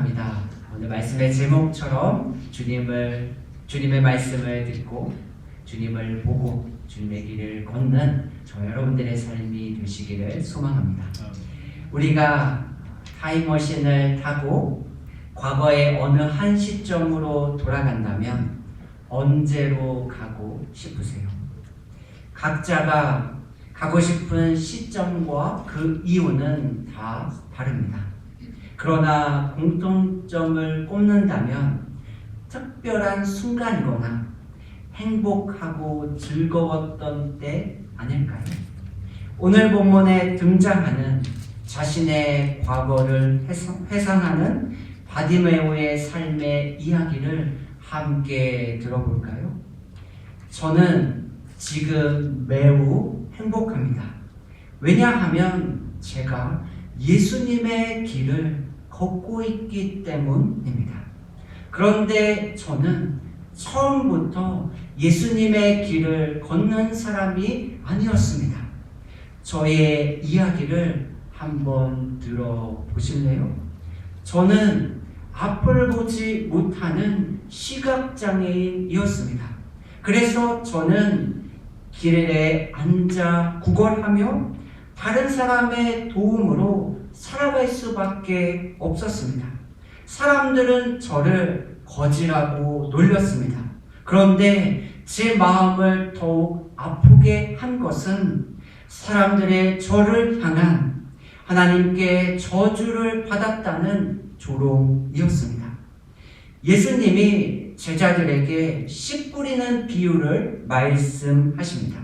감사합니다. 오늘 말씀의 제목처럼 주님의 말씀을 듣고 주님을 보고 주님의 길을 걷는 저 여러분들의 삶이 되시기를 소망합니다. 우리가 타임머신을 타고 과거의 어느 한 시점으로 돌아간다면 언제로 가고 싶으세요? 각자가 가고 싶은 시점과 그 이유는 다 다릅니다. 그러나 공통점을 꼽는다면 특별한 순간이거나 행복하고 즐거웠던 때 아닐까요? 오늘 본문에 등장하는 자신의 과거를 회상하는 바디메오의 삶의 이야기를 함께 들어볼까요? 저는 지금 매우 행복합니다. 왜냐하면 제가 예수님의 길을 걷고 있기 때문입니다. 그런데 저는 처음부터 예수님의 길을 걷는 사람이 아니었습니다. 저의 이야기를 한번 들어보실래요? 저는 앞을 보지 못하는 시각장애인이었습니다. 그래서 저는 길에 앉아 구걸하며 다른 사람의 도움으로 살아갈 수밖에 없었습니다. 사람들은 저를 거지라고 놀렸습니다. 그런데 제 마음을 더욱 아프게 한 것은 사람들의 저를 향한 하나님께 저주를 받았다는 조롱이었습니다. 예수님이 제자들에게 씨 뿌리는 비유를 말씀하십니다.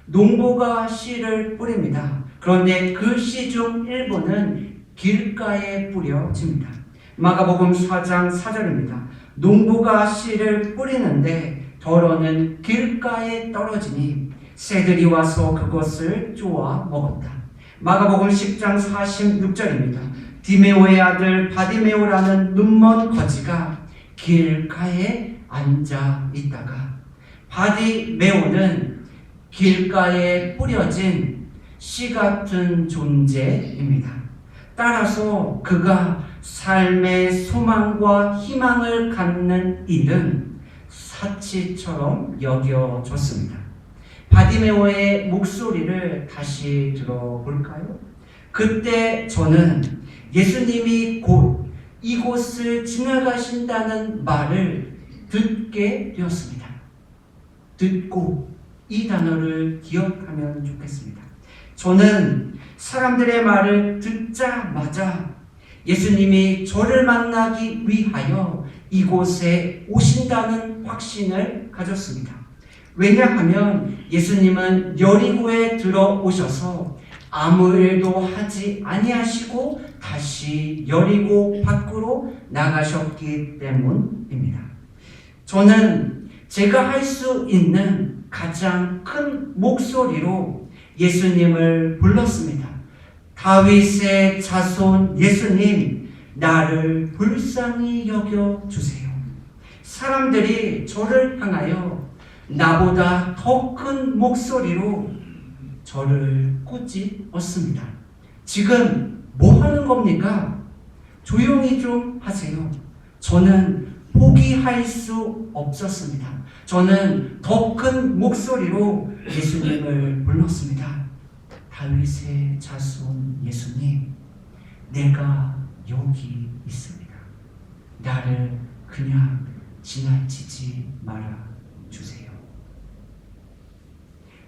농부가 씨를 뿌립니다. 그런데 그 씨 중 일부는 길가에 뿌려집니다. 마가복음 4장 4절입니다. 농부가 씨를 뿌리는데 덜어는 길가에 떨어지니 새들이 와서 그것을 쪼아 먹었다. 마가복음 10장 46절입니다. 디메오의 아들 바디메오라는 눈먼 거지가 길가에 앉아 있다가, 바디메오는 길가에 뿌려진 씨 같은 존재입니다. 따라서 그가 삶의 소망과 희망을 갖는 일은 사치처럼 여겨졌습니다. 바디메오의 목소리를 다시 들어볼까요? 그때 저는 예수님이 곧 이곳을 지나가신다는 말을 듣게 되었습니다. 듣고 이 단어를 기억하면 좋겠습니다. 저는 사람들의 말을 듣자마자 예수님이 저를 만나기 위하여 이곳에 오신다는 확신을 가졌습니다. 왜냐하면 예수님은 여리고에 들어오셔서 아무 일도 하지 아니하시고 다시 여리고 밖으로 나가셨기 때문입니다. 저는 제가 할 수 있는 가장 큰 목소리로 예수님을 불렀습니다. 다윗의 자손 예수님, 나를 불쌍히 여겨주세요. 사람들이 저를 향하여 나보다 더 큰 목소리로 저를 꾸짖었습니다. 지금 뭐 하는 겁니까? 조용히 좀 하세요. 저는 포기할 수 없었습니다. 저는 더 큰 목소리로 예수님을 불렀습니다. 다윗의 자손 예수님, 내가 여기 있습니다. 나를 그냥 지나치지 말아 주세요.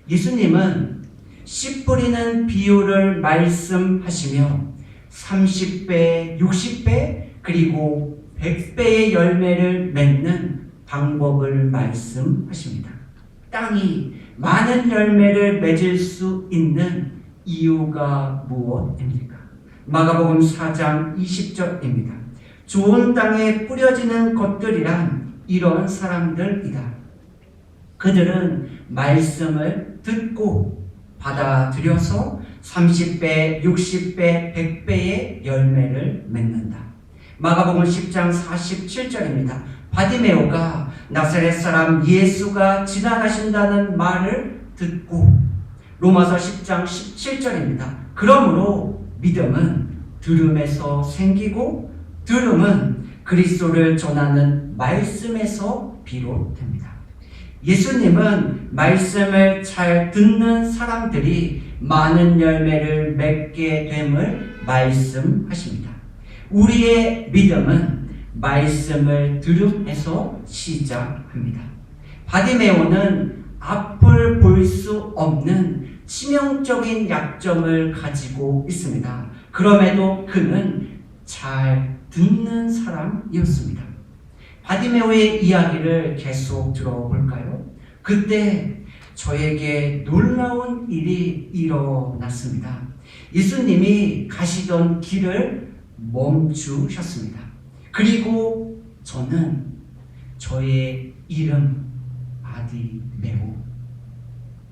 예수님은 씨 뿌리는 비유를 말씀하시며 30배, 60배, 그리고 100배의 열매를 맺는 방법을 말씀하십니다. 땅이 많은 열매를 맺을 수 있는 이유가 무엇입니까? 마가복음 4장 20절입니다. 좋은 땅에 뿌려지는 것들이란 이런 사람들이다. 그들은 말씀을 듣고 받아들여서 30배, 60배, 100배의 열매를 맺는다. 마가복음 10장 47절입니다. 바디메오가 나사렛 사람 예수가 지나가신다는 말을 듣고, 로마서 10장 17절입니다. 그러므로 믿음은 들음에서 생기고 들음은 그리스도를 전하는 말씀에서 비롯됩니다. 예수님은 말씀을 잘 듣는 사람들이 많은 열매를 맺게 됨을 말씀하십니다. 우리의 믿음은 말씀을 들음에서 시작합니다. 바디메오는 앞을 볼 수 없는 치명적인 약점을 가지고 있습니다. 그럼에도 그는 잘 듣는 사람이었습니다. 바디메오의 이야기를 계속 들어볼까요? 그때 저에게 놀라운 일이 일어났습니다. 예수님이 가시던 길을 멈추셨습니다. 그리고 저는 저의 이름 바디메오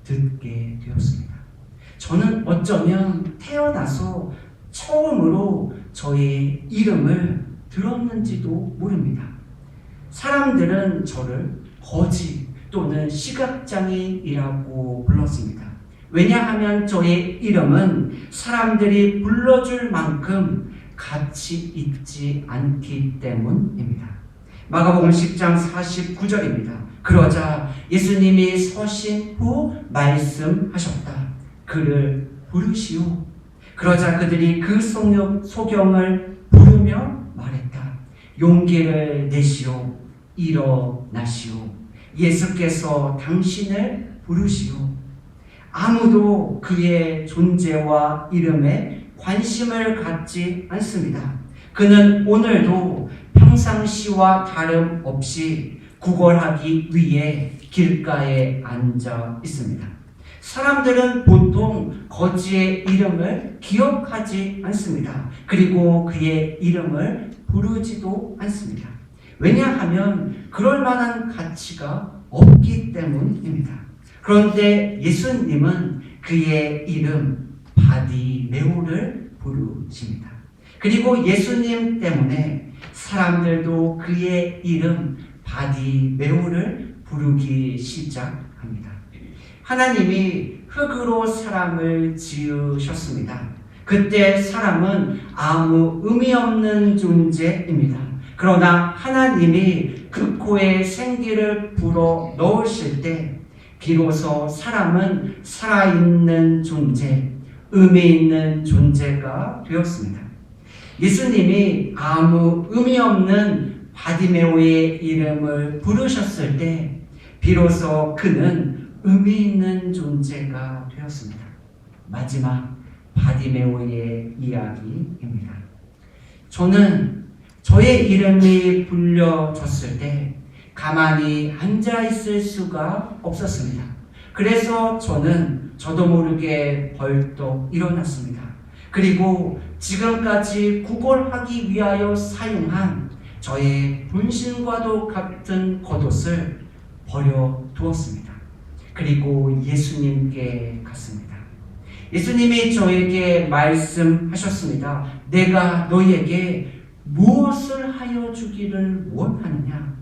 듣게 되었습니다. 저는 어쩌면 태어나서 처음으로 저의 이름을 들었는지도 모릅니다. 사람들은 저를 거지 또는 시각장애인이라고 불렀습니다. 왜냐하면 저의 이름은 사람들이 불러줄 만큼 가치 있지 않기 때문입니다. 마가복음 10장 49절입니다. 그러자 예수님이 서신 후 말씀하셨다. 그를 부르시오. 그러자 그들이 그 소경을 부르며 말했다. 용기를 내시오. 일어나시오. 예수께서 당신을 부르시오. 아무도 그의 존재와 이름에 관심을 갖지 않습니다. 그는 오늘도 평상시와 다름없이 구걸하기 위해 길가에 앉아 있습니다. 사람들은 보통 거지의 이름을 기억하지 않습니다. 그리고 그의 이름을 부르지도 않습니다. 왜냐하면 그럴 만한 가치가 없기 때문입니다. 그런데 예수님은 그의 이름 바디메오를 부르십니다. 그리고 예수님 때문에 사람들도 그의 이름 바디메오를 부르기 시작합니다. 하나님이 흙으로 사람을 지으셨습니다. 그때 사람은 아무 의미 없는 존재입니다. 그러나 하나님이 그 코에 생기를 불어 넣으실 때 비로소 사람은 살아있는 존재, 의미 있는 존재가 되었습니다. 예수님이 아무 의미 없는 바디메오의 이름을 부르셨을 때 비로소 그는 의미 있는 존재가 되었습니다. 마지막 바디메오의 이야기입니다. 저는 저의 이름이 불려졌을 때 가만히 앉아 있을 수가 없었습니다. 그래서 저도 모르게 벌떡 일어났습니다. 그리고 지금까지 구걸하기 위하여 사용한 저의 분신과도 같은 겉옷을 버려두었습니다. 그리고 예수님께 갔습니다. 예수님이 저에게 말씀하셨습니다. 내가 너희에게 무엇을 하여 주기를 원하느냐?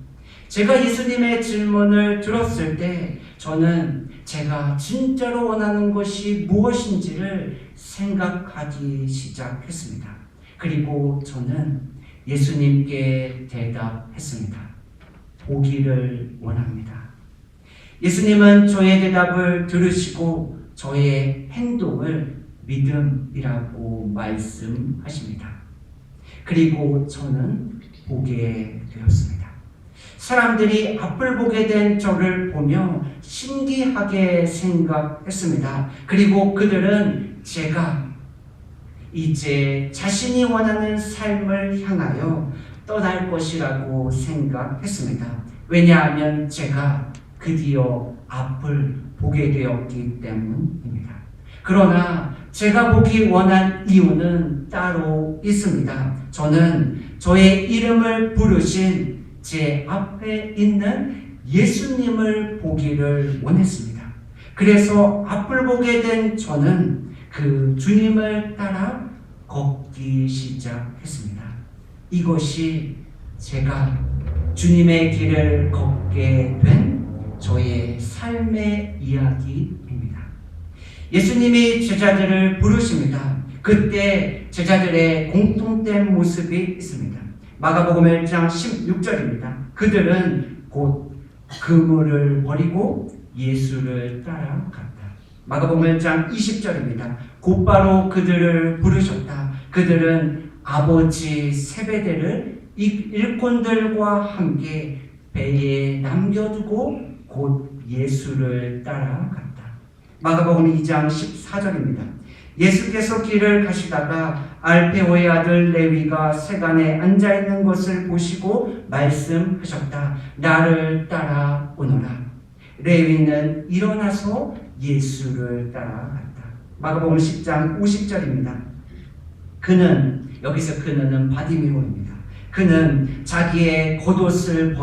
제가 예수님의 질문을 들었을 때 저는 제가 진짜로 원하는 것이 무엇인지를 생각하기 시작했습니다. 그리고 저는 예수님께 대답했습니다. 보기를 원합니다. 예수님은 저의 대답을 들으시고 저의 행동을 믿음이라고 말씀하십니다. 그리고 저는 보게 되었습니다. 사람들이 앞을 보게 된 저를 보며 신기하게 생각했습니다. 그리고 그들은 제가 이제 자신이 원하는 삶을 향하여 떠날 것이라고 생각했습니다. 왜냐하면 제가 드디어 앞을 보게 되었기 때문입니다. 그러나 제가 보기 원한 이유는 따로 있습니다. 저는 저의 이름을 부르신 제 앞에 있는 예수님을 보기를 원했습니다. 그래서 앞을 보게 된 저는 그 주님을 따라 걷기 시작했습니다. 이것이 제가 주님의 길을 걷게 된 저의 삶의 이야기입니다. 예수님이 제자들을 부르십니다. 그때 제자들의 공통된 모습이 있습니다. 마가복음 1장 16절입니다. 그들은 곧 그물을 버리고 예수를 따라갔다. 마가복음 1장 20절입니다. 곧바로 그들을 부르셨다. 그들은 아버지 세베대를 일꾼들과 함께 배에 남겨두고 곧 예수를 따라갔다. 마가복음 2장 14절입니다. 예수께서 길을 가시다가 알페오의 아들 레위가 세간에 앉아있는 것을 보시고 말씀하셨다. 나를 따라오너라. 레위는 일어나서 예수를 따라갔다. 마가복음 10장 50절입니다. 여기서 그는 바디메오입니다. 그는 자기의 겉옷을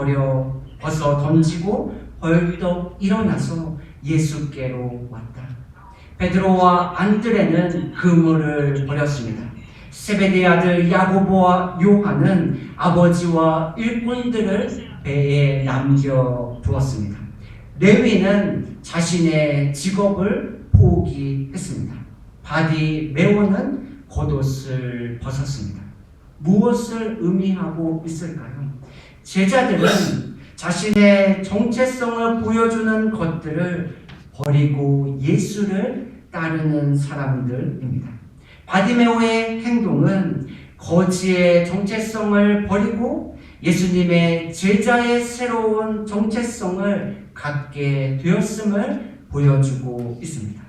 벗어 던지고 벌떡 일어나서 예수께로 왔다. 베드로와 안드레는 그물을 버렸습니다. 세베대의 아들 야고보와 요한은 아버지와 일꾼들을 배에 남겨두었습니다. 레위는 자신의 직업을 포기했습니다. 바디메오는 겉옷을 벗었습니다. 무엇을 의미하고 있을까요? 제자들은 자신의 정체성을 보여주는 것들을 버리고 예수를 따르는 사람들입니다. 바디메오의 행동은 거지의 정체성을 버리고 예수님의 제자의 새로운 정체성을 갖게 되었음을 보여주고 있습니다.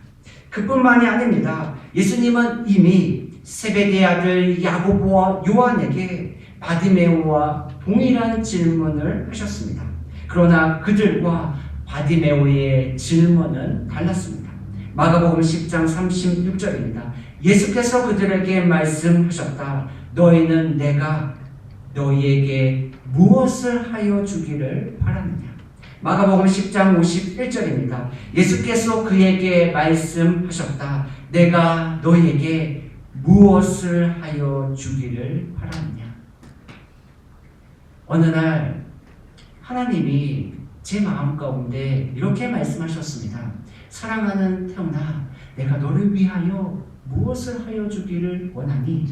그뿐만이 아닙니다. 예수님은 이미 세베대의 아들 야고보와 요한에게 바디메오와 동일한 질문을 하셨습니다. 그러나 그들과 바디메오의 질문은 달랐습니다. 마가복음 10장 36절입니다. 예수께서 그들에게 말씀하셨다. 너희는 내가 너희에게 무엇을 하여 주기를 바라느냐? 마가복음 10장 51절입니다. 예수께서 그에게 말씀하셨다. 내가 너희에게 무엇을 하여 주기를 바라느냐? 어느 날 하나님이 제 마음 가운데 이렇게 말씀하셨습니다. 사랑하는 태훈아, 내가 너를 위하여 무엇을 하여 주기를 원하니?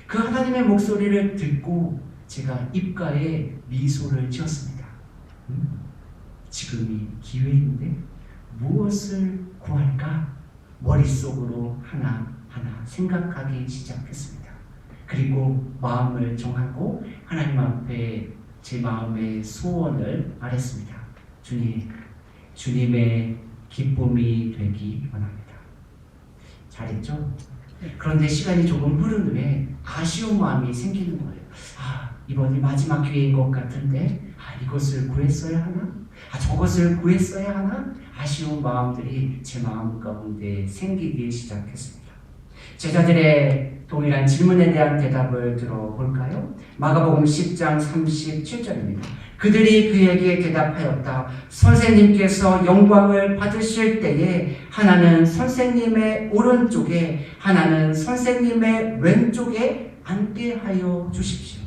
그 하나님의 목소리를 듣고 제가 입가에 미소를 지었습니다. 지금이 기회인데 무엇을 구할까? 머릿속으로 하나하나 생각하기 시작했습니다. 그리고 마음을 정하고 하나님 앞에 제 마음의 소원을 말했습니다. 주님, 주님의 기쁨이 되기 원합니다. 잘했죠? 그런데 시간이 조금 흐른 후에 아쉬운 마음이 생기는 거예요. 이번이 마지막 기회인 것 같은데 이것을 구했어야 하나? 저것을 구했어야 하나? 아쉬운 마음들이 제 마음 가운데 생기기 시작했습니다. 제자들의 동일한 질문에 대한 대답을 들어볼까요? 마가복음 10장 37절입니다. 그들이 그에게 대답하였다. 선생님께서 영광을 받으실 때에 하나는 선생님의 오른쪽에 하나는 선생님의 왼쪽에 앉게 하여 주십시오.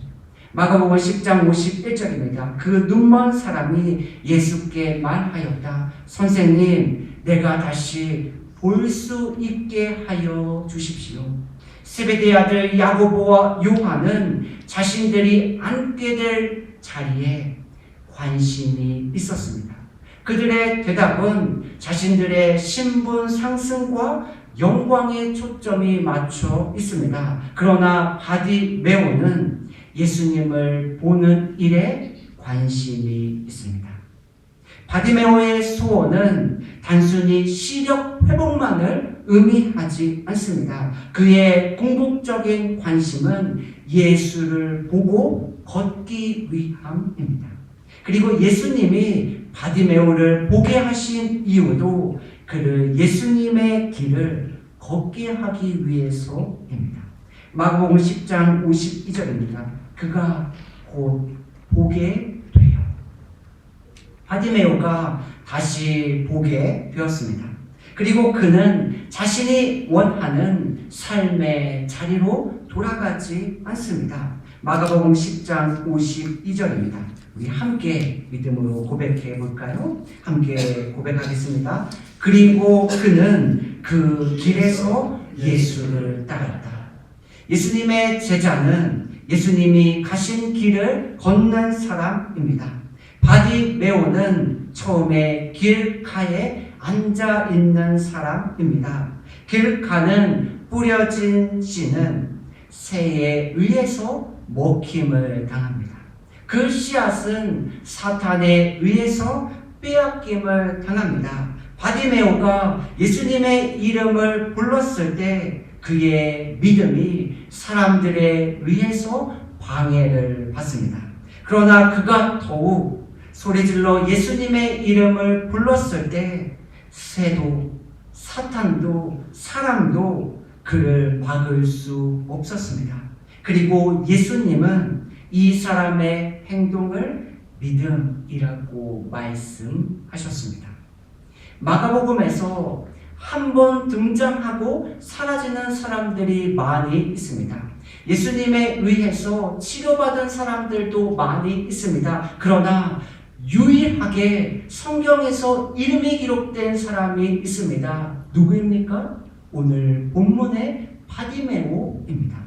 마가복음 10장 51절입니다. 그 눈먼 사람이 예수께 말하였다. 선생님, 내가 다시 볼 수 있게 하여 주십시오. 세베대의 아들 야고보와 요한은 자신들이 앉게 될 자리에 관심이 있었습니다. 그들의 대답은 자신들의 신분 상승과 영광에 초점이 맞춰 있습니다. 그러나 바디메오는 예수님을 보는 일에 관심이 있습니다. 바디메오의 소원은 단순히 시력 회복만을 의미하지 않습니다. 그의 궁극적인 관심은 예수를 보고 걷기 위함입니다. 그리고 예수님이 바디메오를 보게 하신 이유도 그를 예수님의 길을 걷게 하기 위해서입니다. 마가복음 10장 52절입니다. 그가 곧 보게 돼요. 바디메오가 다시 보게 되었습니다. 그리고 그는 자신이 원하는 삶의 자리로 돌아가지 않습니다. 마가복음 10장 52절입니다. 우리 함께 믿음으로 고백해 볼까요? 함께 고백하겠습니다. 그리고 그는 그 길에서 예수를 따랐다. 예수님의 제자는 예수님이 가신 길을 걷는 사람입니다. 바디메오는 처음에 길가에 앉아 있는 사람입니다. 길가는 뿌려진 씨는 새에 의해서 먹힘을 당합니다. 그 씨앗은 사탄에 의해서 빼앗김을 당합니다. 바디메오가 예수님의 이름을 불렀을 때 그의 믿음이 사람들에 의해서 방해를 받습니다. 그러나 그가 더욱 소리질러 예수님의 이름을 불렀을 때 새도 사탄도 사람도 그를 막을 수 없었습니다. 그리고 예수님은 이 사람의 행동을 믿음이라고 말씀하셨습니다. 마가복음에서 한 번 등장하고 사라지는 사람들이 많이 있습니다. 예수님에 의해서 치료받은 사람들도 많이 있습니다. 그러나 유일하게 성경에서 이름이 기록된 사람이 있습니다. 누구입니까? 오늘 본문의 바디메오입니다.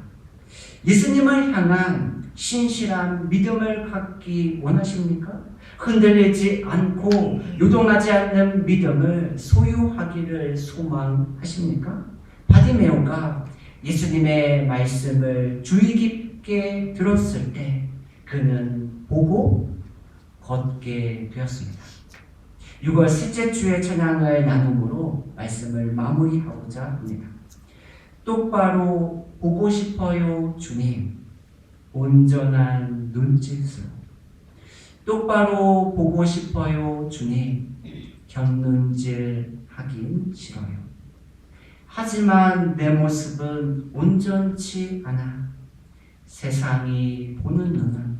예수님을 향한 신실한 믿음을 갖기 원하십니까? 흔들리지 않고 요동하지 않는 믿음을 소유하기를 소망하십니까? 바디메오가 예수님의 말씀을 주의 깊게 들었을 때 그는 보고 걷게 되었습니다. 6월 셋째 주의 찬양을 나눔으로 말씀을 마무리하고자 합니다. 똑바로 보고 싶어요 주님, 온전한 눈짓으로. 똑바로 보고 싶어요 주님, 곁눈질 하긴 싫어요. 하지만 내 모습은 온전치 않아. 세상이 보는 눈은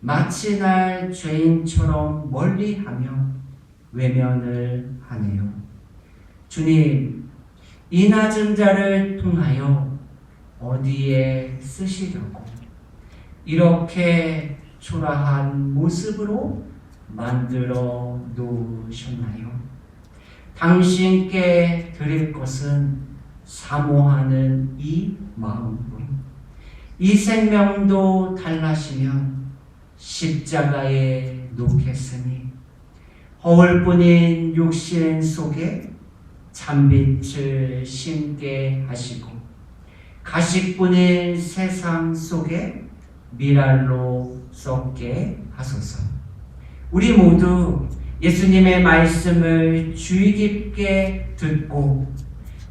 마치 날 죄인처럼 멀리하며 외면을 하네요. 주님, 이 낮은 자를 통하여 어디에 쓰시려고 이렇게 초라한 모습으로 만들어 놓으셨나요? 당신께 드릴 것은 사모하는 이 마음뿐. 이 생명도 달라시면 십자가에 놓겠으니 허울뿐인 육신 속에 잠빛을 심게 하시고 가식뿐인 세상 속에 미랄로 썩게 하소서. 우리 모두 예수님의 말씀을 주의 깊게 듣고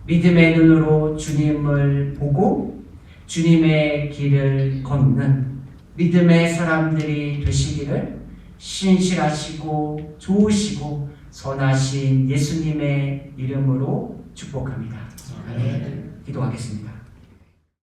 믿음의 눈으로 주님을 보고 주님의 길을 걷는 믿음의 사람들이 되시기를 신실하시고 좋으시고 선하신 예수님의 이름으로 축복합니다. 아멘. 기도하겠습니다.